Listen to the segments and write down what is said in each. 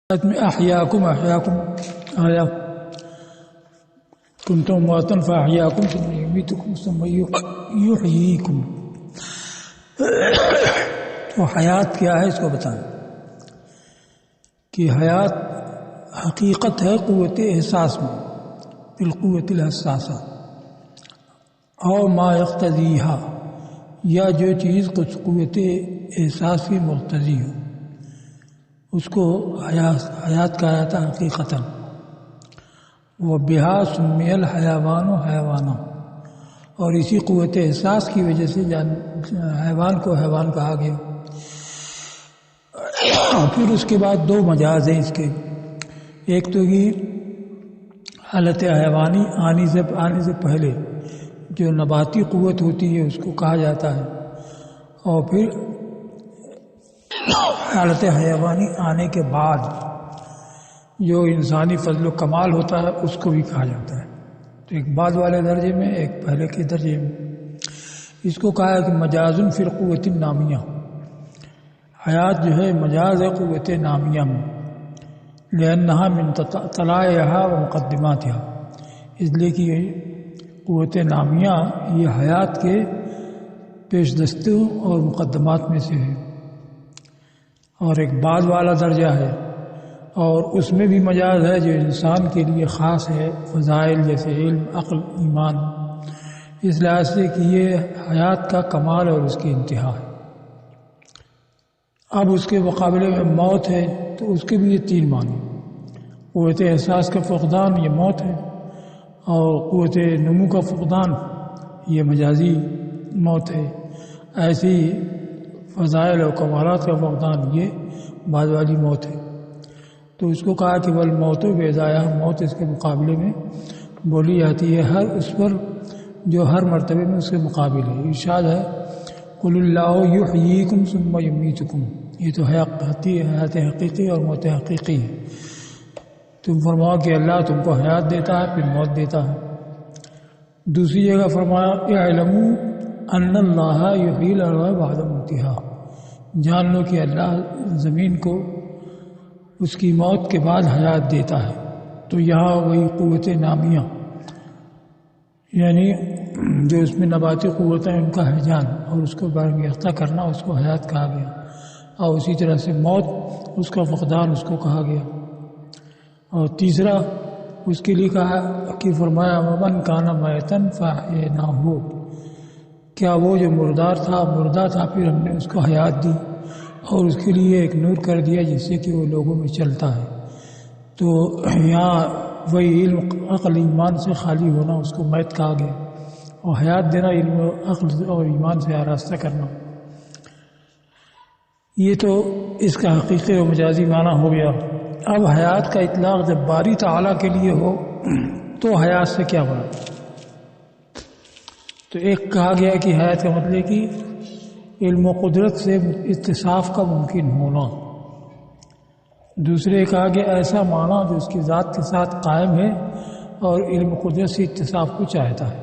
میں احیاکم آیا کنتم امواتا فاحیاکم ثم یمیتکم ثم یحییکم. تو حیات کیا ہے اس کو بتائیں کہ حیات حقیقت ہے قوت احساس میں بالقوت الحساسہ او ما یقتضیہا یا جو چیز کچھ قوت احساس کی مقتضی ہو اس کو حیات کہا جاتا ہے حقیقتاً. وہ بہا سمی الحیوان و حیوانہ اور اسی قوت احساس کی وجہ سے حیوان کو حیوان کہا گیا. پھر اس کے بعد دو مجاز ہیں اس کے. ایک تو یہ حالت حیوانی آنے سے پہلے جو نباتی قوت ہوتی ہے اس کو کہا جاتا ہے، اور پھر حالت حیوانی آنے کے بعد جو انسانی فضل و کمال ہوتا ہے اس کو بھی کہا جاتا ہے. تو ایک بعد والے درجے میں ایک پہلے کے درجے میں. اس کو کہا ہے کہ مجاز فی القوت نامیہ، حیات جو ہے مجاز ہے قوت نامیہ میں، لأنہا من طلائعہا و مقدماتہا، اس لیے کہ قوت نامیہ یہ حیات کے پیش دستوں اور مقدمات میں سے ہے، اور ایک بعد والا درجہ ہے، اور اس میں بھی مجاز ہے جو انسان کے لیے خاص ہے، فضائل جیسے علم، عقل، ایمان، اس لحاظ سے کہ یہ حیات کا کمال اور اس کی انتہا ہے. اب اس کے مقابلے میں موت ہے تو اس کے بھی یہ تین معنی. قوت احساس کا فقدان یہ موت ہے، اور قوت نمو کا فقدان یہ مجازی موت ہے. ایسی فضائل اور کمالات کا فقدان یہ بعد والی موت ہے. تو اس کو کہا کہ والموت بیضایہ، موت اس کے مقابلے میں بولی جاتی ہے ہر اس پر جو ہر مرتبے میں اس کے مقابل ہے. ارشاد ہے قل اللہ یحییکم ثم یمیتکم، یہ تو حیات حقیقی اور موت حقیقی ہے. تم فرماؤ کہ اللہ تم کو حیات دیتا ہے پھر موت دیتا ہے. دوسری جگہ فرمایا اعلموا ان اللہ یحیی الارض بعد موتہا، جان لو کہ اللہ زمین کو اس کی موت کے بعد حیات دیتا ہے. تو یہاں وہی قوت نامیہ یعنی جو اس میں نباتی قوت ہیں ان کا ہیجان اور اس کو برانگیختہ کرنا اس کو حیات کہا گیا، اور اسی طرح سے موت اس کا فقدان اس کو کہا گیا. اور تیسرا اس کے لیے کہا کہ فرمایا ومن کان میتا فاحییناہ، کیا وہ جو مردہ تھا پھر ہم نے اس کو حیات دی اور اس کے لیے ایک نور کر دیا جس سے کہ وہ لوگوں میں چلتا ہے. تو یہاں وہی علم عقل ایمان سے خالی ہونا اس کو میت کہا گیا، اور حیات دینا علم عقل اور ایمان سے آراستہ کرنا. یہ تو اس کا حقیقی و مجازی معنی ہو گیا. اب حیات کا اطلاق جب باری تعالیٰ کے لیے ہو تو حیات سے کیا بنا؟ تو ایک کہا گیا کہ حیات کا مطلب کہ علم و قدرت سے اتصاف کا ممکن ہونا. دوسرے کہا گیا ایسا معنی جو اس کی ذات کے ساتھ قائم ہے اور علم و قدرت سے اتصاف کو چاہتا ہے.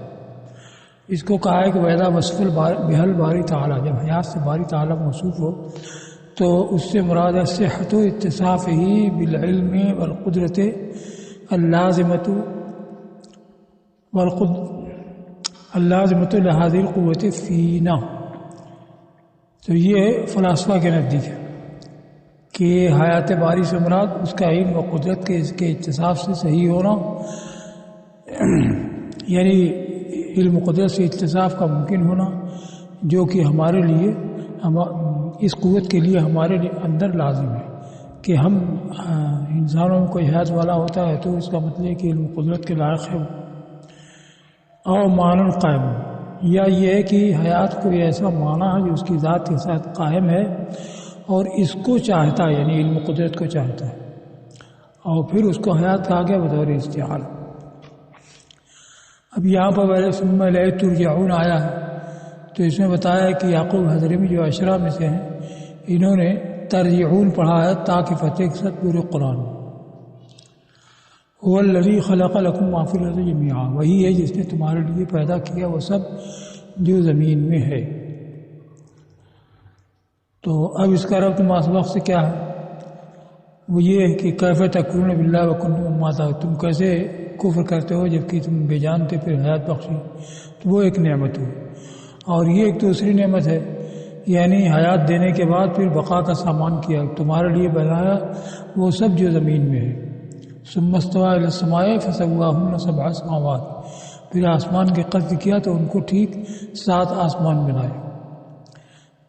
اس کو کہا ہے کہ ویدہ وصف بحل باری تعالیٰ، جب حیات سے باری تعالیٰ موصوف ہو تو اس سے مراد صحت و اتصاف ہی بالعلم والقدرت اللازمت لہذه القوت فینا. تو یہ فلاسفہ کے نزدیک ہے کہ حیات باری سے مراد اس کا علم و قدرت کے اس کے اتصاف سے صحیح ہونا، یعنی علم و قدرت سے اتصاف کا ممکن ہونا، جو کہ ہمارے لیے اس قوت کے لیے ہمارے اندر لازم ہے کہ ہم انسانوں میں کوئی حیات والا ہوتا ہے تو اس کا مطلب ہے کہ علم و قدرت کے لائق ہے. اور معنی قائم، یا یہ ہے کہ حیات کوئی ایسا معنی ہے جو اس کی ذات کے ساتھ قائم ہے اور اس کو چاہتا ہے، یعنی علم و قدرت کو چاہتا ہے، اور پھر اس کو حیات کہا گیا بطور استعار. اب یہاں پر پہلے ثم الیہ ترجعون آیا ہے تو اس میں بتایا کہ یعقوب حضرمی جو اشرا میں سے ہیں انہوں نے ترجعون پڑھا ہے تاکہ فتح کے ساتھ پورے قرآن. هو الذی خلق لکم ما فی الارض جمیعا، وہی ہے جس نے تمہارے لیے پیدا کیا وہ سب جو زمین میں ہے. تو اب اس کا ربط ما سبق سے کیا ہے؟ وہ یہ ہے کہ کیف تکفرون باللہ وکنتم امواتا، تم کیسے کفر کرتے ہو جبکہ تم بے جان تھے پھر حیات بخشی، تو وہ ایک نعمت ہوئی۔ اور یہ ایک دوسری نعمت ہے، یعنی حیات دینے کے بعد پھر بقا کا سامان کیا، تمہارے لیے بنایا وہ سب جو زمین میں ہے۔ ثم استوى الى السماء فسواهن سبع سماوات، پھر آسمان کے قصد کیا تو ان کو ٹھیک 7 آسمان بنائے۔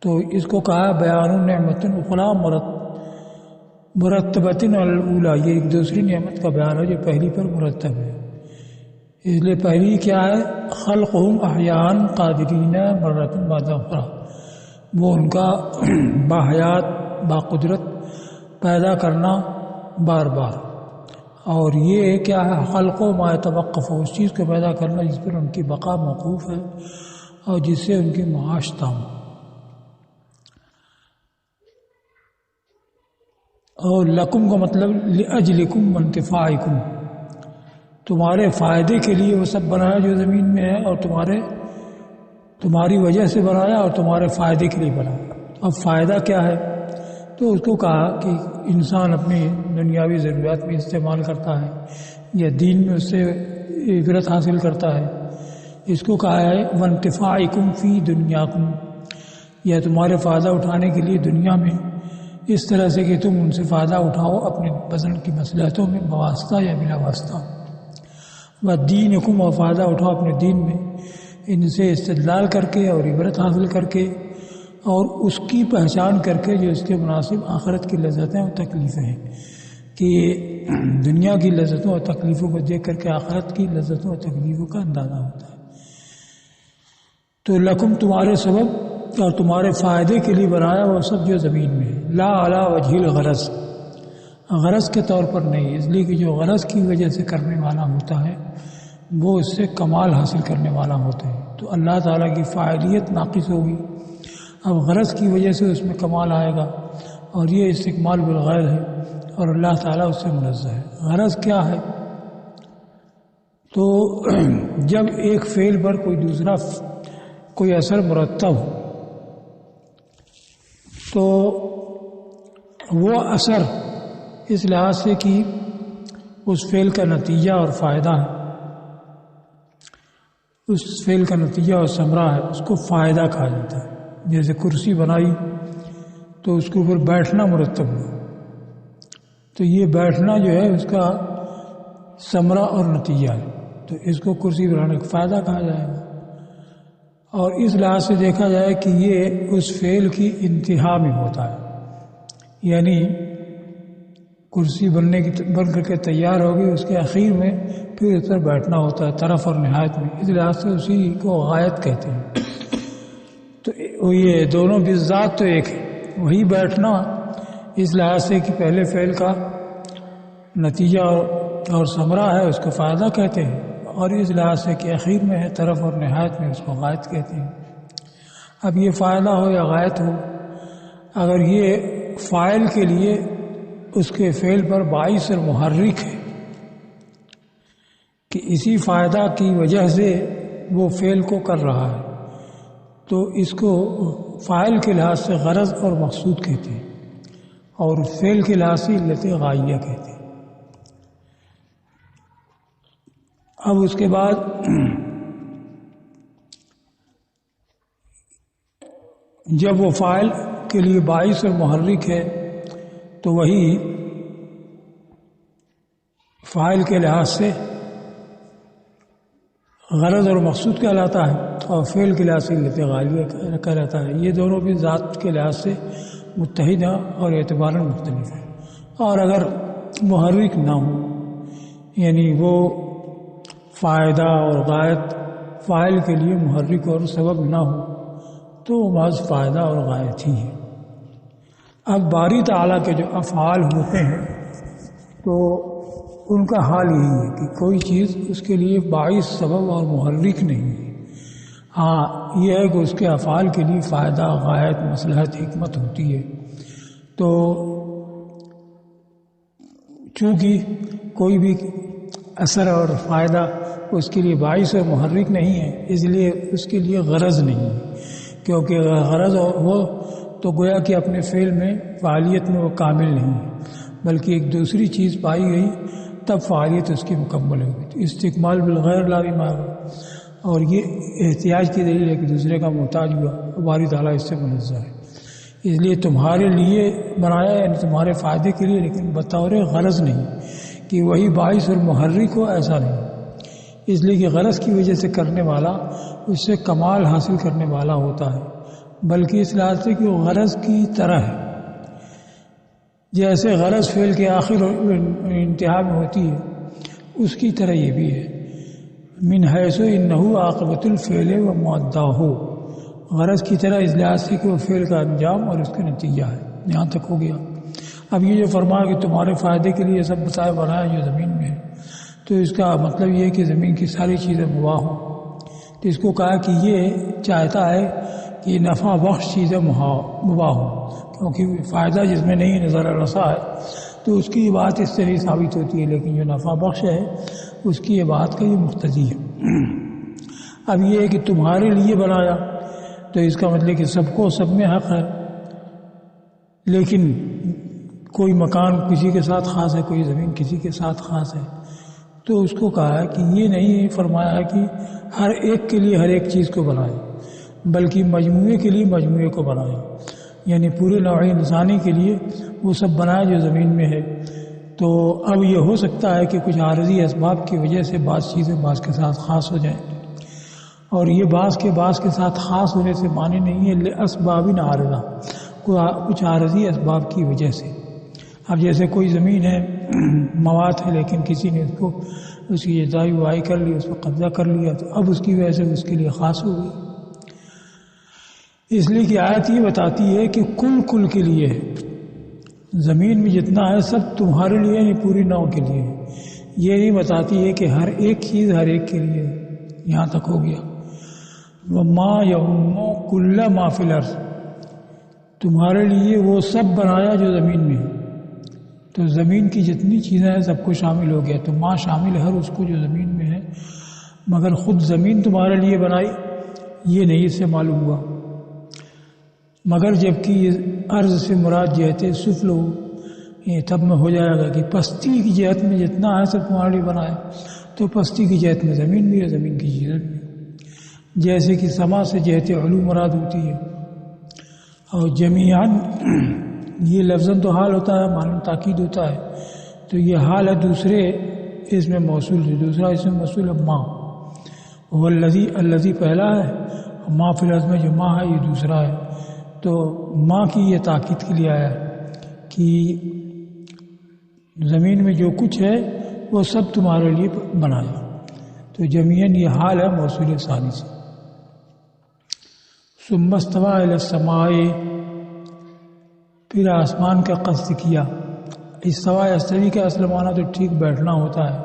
تو اس کو کہا بیان نعمت اخری مرتبۃ علی الاولی، یہ ایک دوسری نعمت کا بیان ہے جو پہلی پر مرتب ہے۔ اس لیے پہلی کیا ہے؟ خلقہم احیاء قادرین مرۃ بعد اخری، وہ ان کا باحیات باقدرت پیدا کرنا بار بار۔ اور یہ کیا ہے؟ خلق و ما یتوقف، اس چیز کو پیدا کرنا جس پر ان کی بقا موقوف ہے اور جس سے ان کی معاش تام۔ اور لکم کا مطلب لاجلکم وانتفاعکم، تمہارے فائدے کے لیے وہ سب بنایا جو زمین میں ہے، اور تمہاری وجہ سے بنایا اور تمہارے فائدے کے لیے بنایا۔ اب فائدہ کیا ہے؟ تو اس کو کہا کہ انسان اپنی دنیاوی ضروریات میں استعمال کرتا ہے یا دین میں اس سے عبرت حاصل کرتا ہے۔ اس کو کہا ہے وانتفاعکم فی دنیاکم، یا تمہارے فائدہ اٹھانے کے لیے دنیا میں اس طرح سے کہ تم ان سے فائدہ اٹھاؤ اپنے بدن کی مصلحتوں میں بواسطہ یا بلا واسطہ۔ و دینکم، اور فائدہ اٹھاؤ اپنے دین میں ان سے استدلال کر کے اور عبرت حاصل کر کے اور اس کی پہچان کر کے جو اس کے مناسب آخرت کی لذتیں اور تکلیفیں ہیں، کہ دنیا کی لذتوں اور تکلیفوں کو دیکھ کر کے آخرت کی لذتوں اور تکلیفوں کا اندازہ ہوتا ہے۔ تو لکم تمہارے سبب اور تمہارے فائدے کے لیے بنایا وہ سب جو زمین میں ہے، لا علی وجہ الغرض، غرض کے طور پر نہیں، اس لیے کہ جو غرض کی وجہ سے کرنے والا ہوتا ہے وہ اس سے کمال حاصل کرنے والا ہوتا ہے، تو اللہ تعالیٰ کی فاعلیت ناقص ہوگی، اب غرض کی وجہ سے اس میں کمال آئے گا، اور یہ استکمال بالغیر ہے اور اللہ تعالیٰ اس سے منزہ ہے۔ غرض کیا ہے؟ تو جب ایک فعل پر کوئی اثر مرتب ہو تو وہ اثر اس لحاظ سے کہ اس فعل کا نتیجہ اور فائدہ ہے، اس فعل کا نتیجہ اور ثمرہ ہے، اس کو فائدہ کہا جاتا ہے۔ جیسے کرسی بنائی تو اس کے اوپر بیٹھنا مرتب ہوا، تو یہ بیٹھنا جو ہے اس کا ثمرہ اور نتیجہ ہے، تو اس کو کرسی بنانے کا فائدہ کہا جائے گا۔ اور اس لحاظ سے دیکھا جائے کہ یہ اس فعل کی انتہا میں ہوتا ہے، یعنی کرسی بن کر کے تیار ہوگی، اس کے اخیر میں پھر اس پر بیٹھنا ہوتا ہے طرف اور نہایت میں، اس لحاظ سے اسی کو غایت کہتے ہیں۔ تو یہ دونوں بالذات تو ایک ہے، وہی بیٹھنا اس لحاظ سے کہ پہلے فعل کا نتیجہ اور ثمرہ ہے اس کو فائدہ کہتے ہیں، اور اس لحاظ سے کہ اخیر میں ہے طرف اور نہایت میں اس کو غایت کہتے ہیں۔ اب یہ فائدہ ہو یا غایت ہو، اگر یہ فاعل کے لیے اس کے فعل پر باعث اور محرک ہے کہ اسی فائدہ کی وجہ سے وہ فعل کو کر رہا ہے، تو اس کو فاعل کے لحاظ سے غرض اور مقصود کہتے ہیں، اور فعل کے لحاظ سے علت غائیہ کہتے ہیں۔ اب اس کے بعد جب وہ فاعل کے لیے باعث اور محرک ہے تو وہی فاعل کے لحاظ سے غرض اور مقصود کہلاتا ہے، اور فعل کے لحاظ سے علت غائیہ کہلاتا ہے۔ یہ دونوں بھی ذات کے لحاظ سے متحد ہیں اور اعتباراً مختلف ہیں۔ اور اگر محرک نہ ہو، یعنی وہ فائدہ اور غایت فاعل کے لیے محرک اور سبب نہ ہو، تو وہ محض فائدہ اور غایت ہی ہے۔ اب باری تعالیٰ کے جو افعال ہوتے ہیں تو ان کا حال یہی ہے کہ کوئی چیز اس کے لیے باعث سبب اور محرک نہیں ہے، ہاں یہ ہے کہ اس کے افعال کے لیے فائدہ، غایت، مصلحت، حکمت ہوتی ہے۔ تو چونکہ کوئی بھی اثر اور فائدہ اس کے لیے باعث اور محرک نہیں ہے، اس لیے اس کے لیے غرض نہیں ہے، کیونکہ غرض ہو تو گویا کہ اپنے فعل میں فعالیت میں وہ کامل نہیں ہے، بلکہ ایک دوسری چیز پائی گئی تب فعالیت اس کی مکمل ہوگی. تو استقمال بالغیر لا بما ہوا، اور یہ احتیاج کی دلیل ہے کہ دوسرے کا محتاج ہوا، باری تعالیٰ اس سے منزہ ہے. اس لیے تمہارے لیے بنایا، یعنی تمہارے فائدے کے لیے، لیکن بطور غرض نہیں کہ وہی باعث اور محرک ہو، ایسا نہیں. اس لیے کہ غرض کی وجہ سے کرنے والا اس سے کمال حاصل کرنے والا ہوتا ہے، بلکہ اس لحاظ سے کہ وہ غرض کی طرح ہے. جیسے غرض فعل کے آخر انتہا میں ہوتی ہے، اس کی طرح یہ بھی ہے. من حیث انہ عاقبۃ الفعل و مؤداہ، غرض کی طرح اس لحاظ سے کہ وہ فعل کا انجام اور اس کا نتیجہ ہے. یہاں تک ہو گیا. اب یہ جو فرمایا کہ تمہارے فائدے کے لیے سب بتایا بنایا جو زمین میں ہے، تو اس کا مطلب یہ ہے کہ زمین کی ساری چیزیں مباح ہوں. تو اس کو کہا کہ یہ چاہتا ہے کہ نفع بخش چیزیں مباح ہوں، کیونکہ فائدہ جس میں نہیں نظر رسا ہے تو اس کی بات اس سے نہیں ثابت ہوتی ہے، لیکن جو نفع بخش ہے اس کی یہ بات کا یہ مقتضی ہے. اب یہ ہے کہ تمہارے لیے بنایا، تو اس کا مطلب کہ سب میں حق ہے، لیکن کوئی مکان کسی کے ساتھ خاص ہے، کوئی زمین کسی کے ساتھ خاص ہے. تو اس کو کہا ہے کہ یہ نہیں فرمایا ہے کہ ہر ایک کے لیے ہر ایک چیز کو بنائے، بلکہ مجموعے کے لیے مجموعے کو بنائے. یعنی پورے نوع انسانی کے لیے وہ سب بنایا جو زمین میں ہے. تو اب یہ ہو سکتا ہے کہ کچھ عارضی اسباب کی وجہ سے بعض چیزیں بعض کے ساتھ خاص ہو جائیں، اور یہ بعض کے ساتھ خاص ہونے سے معنی نہیں ہے لاسباب عارضہ، کچھ عارضی اسباب کی وجہ سے. اب جیسے کوئی زمین ہے، مواد ہے، لیکن کسی نے اس کی اجزائی وائی کر لی، اس پر قبضہ کر لیا، تو اب اس کی وجہ سے اس کے لیے خاص ہو گئی. اس لیے کہ آیت یہ بتاتی ہے کہ کل کے لیے ہے. زمین میں جتنا ہے سب تمہارے لیے نہیں، پوری نو کے لیے ہے. یہ نہیں بتاتی ہے کہ ہر ایک چیز ہر ایک کے لیے ہے. یہاں تک ہو گیا. وما یعم کل ما فی الارض، تمہارے لیے وہ سب بنایا جو زمین میں ہے. تو زمین کی جتنی چیزیں ہیں سب کو شامل ہو گیا. تو ما شامل ہر اس کو جو زمین میں ہے، مگر خود زمین تمہارے لیے بنائی یہ نہیں اس سے معلوم ہوا. مگر جبکہ عرض سے مراد جہت سفل ہو، یہ تب میں ہو جائے گا کہ پستی کی جہت میں جتنا ہے سب تمہارے لیے بنایا. تو پستی کی جہت میں زمین بھی ہے، زمین کی چیزیں بھی ہے. جیسے کہ سما سے جہت علو مراد ہوتی ہے. اور جمیعاً یہ لفظاً تو حال ہوتا ہے، معنی تاکید ہوتا ہے. تو یہ حال ہے دوسرے اس میں موصول ہے، دوسرا اس میں موصول ہے ما. وہ الذی پہلا ہے، ما فی الارض میں جو ما ہے یہ دوسرا ہے. تو ماں کی یہ تاکید کے لیے آیا کہ زمین میں جو کچھ ہے وہ سب تمہارے لیے بنایا. تو جمیعاً یہ حال ہے موصول ثانی سے. ثم استوى الى السماء، پھر آسمان کا قصد کیا. استوا استوی کا اصل معنی تو ٹھیک بیٹھنا ہوتا ہے،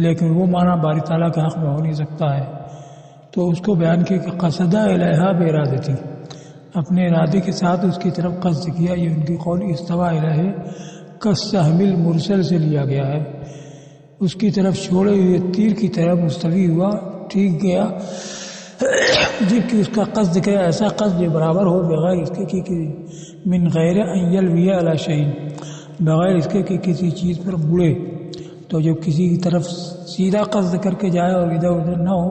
لیکن وہ معنی باری تعالیٰ کے حق میں ہو نہیں سکتا ہے. تو اس کو بیان کیا کہ قصدہ الیہا بارادتی، اپنے ارادے کے ساتھ اس کی طرف قصد کیا. یہ ان کی قول استوا الیہ کالسہم المرسل سے لیا گیا ہے. اس کی طرف چھوڑے ہوئے تیر کی طرح مستوی ہوا، ٹھیک گیا، جبکہ اس کا قصد کیا ایسا قصد جو برابر ہو، بغیر اس کے کہ من غیر ان یلوی علی شیء، بغیر اس کے کہ کسی چیز پر مڑے. تو جب کسی کی طرف سیدھا قصد کر کے جائے اور ادھر ادھر نہ ہو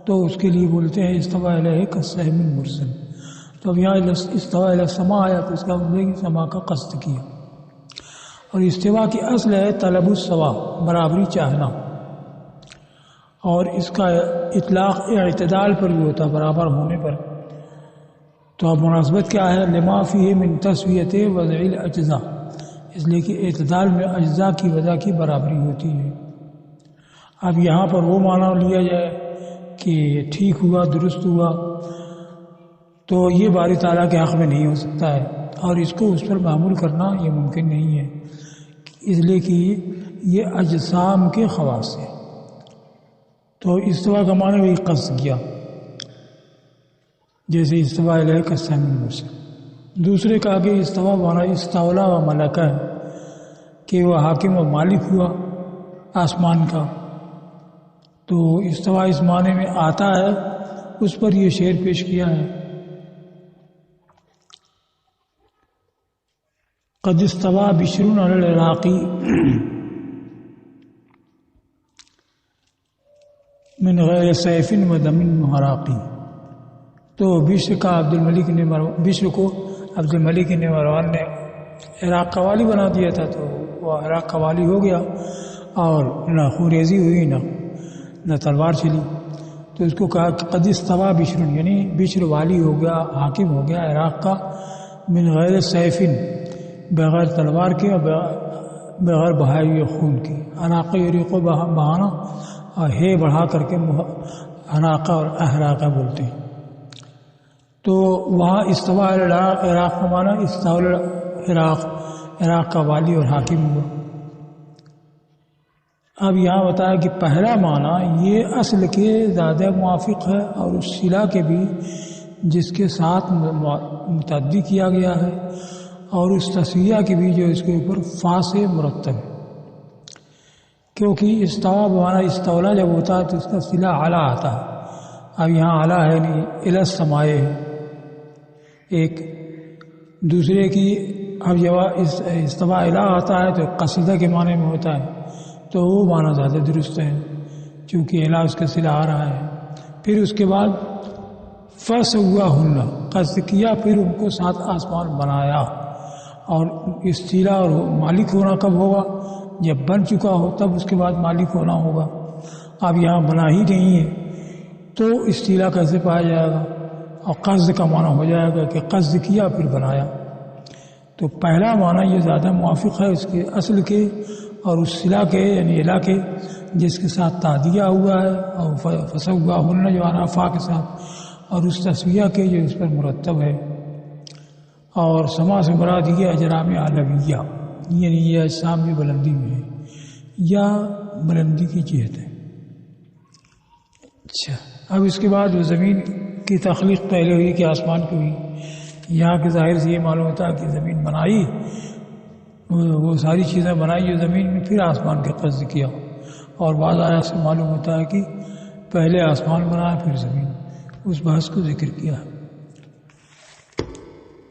تو اس کے لیے بولتے ہیں استوا الیہ کالسہم المرسل. تو اب یہاں استوا الی السماء آیا تو اس کا مطلب ہے کہ سما کا قصد کیا. اور استوا کی اصل ہے طلب السوا، برابری چاہنا، اور اس کا اطلاق اعتدال پر بھی ہوتا، برابر ہونے پر. تو اب مناسبت کیا ہے؟ لما فیہ من تسویۃ وضع الاجزاء، اس لیے کہ اعتدال میں اجزاء کی وضع کی برابری ہوتی ہے. اب یہاں پر وہ معنی لیا جائے کہ ٹھیک ہوا، درست ہوا، تو یہ باری تعالیٰ کے حق میں نہیں ہو سکتا ہے، اور اس کو اس پر معمول کرنا یہ ممکن نہیں ہے، اس لیے کہ یہ اجسام کے خواص ہے. تو استوا کا معنی بھی قصد کیا، جیسے استوا الیہ کالسہم المرسل. دوسرے کا آگے استوا معنی استولا و ملکہ ہے کہ وہ حاکم و مالک ہوا آسمان کا. تو استوا اس معنی میں آتا ہے، اس پر یہ شعر پیش کیا ہے. قد استوى بشر علی العراقی من غیر سیف و دم محراقی. تو بشر کا بشر کو عبد الملک نے مروان نے عراق کا والی بنا دیا تھا، تو وہ عراق کا والی ہو گیا اور نہ خوریزی ہوئی نہ تلوار چلی. تو اس کو کہا کہ قد استوى بشر، یعنی بشر والی ہو گیا، حاکم ہو گیا عراق کا، من غیر سیفن، بغیر تلوار کے اور بغیر بہائے ہوئے خون کے. عراقی عریقوں بہانا اور ہے بڑھا کر کے عراقہ اور احراقہ بولتے ہیں. تو وہاں استوا عراق کا معنی استول عراق کا والی اور حاکم ہوا. اب یہاں بتایا کہ پہلا معنی یہ اصل کے زیادہ موافق ہے، اور اس صلہ کے بھی جس کے ساتھ متعدی کیا گیا ہے، اور اس تسویہ کی بھی جو اس کے اوپر فا سے مرتب ہے. کیونکہ استوا بمعنی استولا جب ہوتا ہے تو اس کا صلہ اعلیٰ آتا ہے. اب یہاں اعلیٰ ہے نہیں، الی السمائے ہے ایک. دوسرے کی اب جب استوا الی آتا ہے تو قصیدہ کے معنی میں ہوتا ہے، تو وہ معنی زیادہ درست ہے چونکہ الی اس کا صلہ آ رہا ہے. پھر اس کے بعد فسواہن، قصد کیا پھر ان کو سات آسمان بنایا. اور اس صلہ اور مالک ہونا کب ہوگا؟ جب بن چکا ہو تب اس کے بعد مالک ہونا ہوگا. اب یہاں بنا ہی نہیں ہے تو اس صلہ کیسے پایا جائے گا؟ اور قصد کا معنی ہو جائے گا کہ قصد کیا پھر بنایا. تو پہلا معنی یہ زیادہ موافق ہے اس کے اصل کے اور اس صلہ کے یعنی الا کے جس کے ساتھ تعدیہ ہوا ہے، اور فسواہن جو عرفا کے ساتھ، اور اس تسویہ کے جو اس پر مرتب ہے. اور سما سے مراد یہ اجرام علویہ، یعنی یہ اجسام میں بلندی میں ہے یا بلندی کی جہت ہے. اچھا، اب اس کے بعد وہ زمین کی تخلیق پہلے ہوئی کہ آسمان کی ہوئی. یہاں کے ظاہر سے یہ معلوم ہوتا ہے کہ زمین بنائی، وہ ساری چیزیں بنائی جو زمین میں، پھر آسمان کا قصد کیا. اور بعض آیات سے معلوم ہوتا ہے کہ پہلے آسمان بنایا پھر زمین. اس بحث کو ذکر کیا.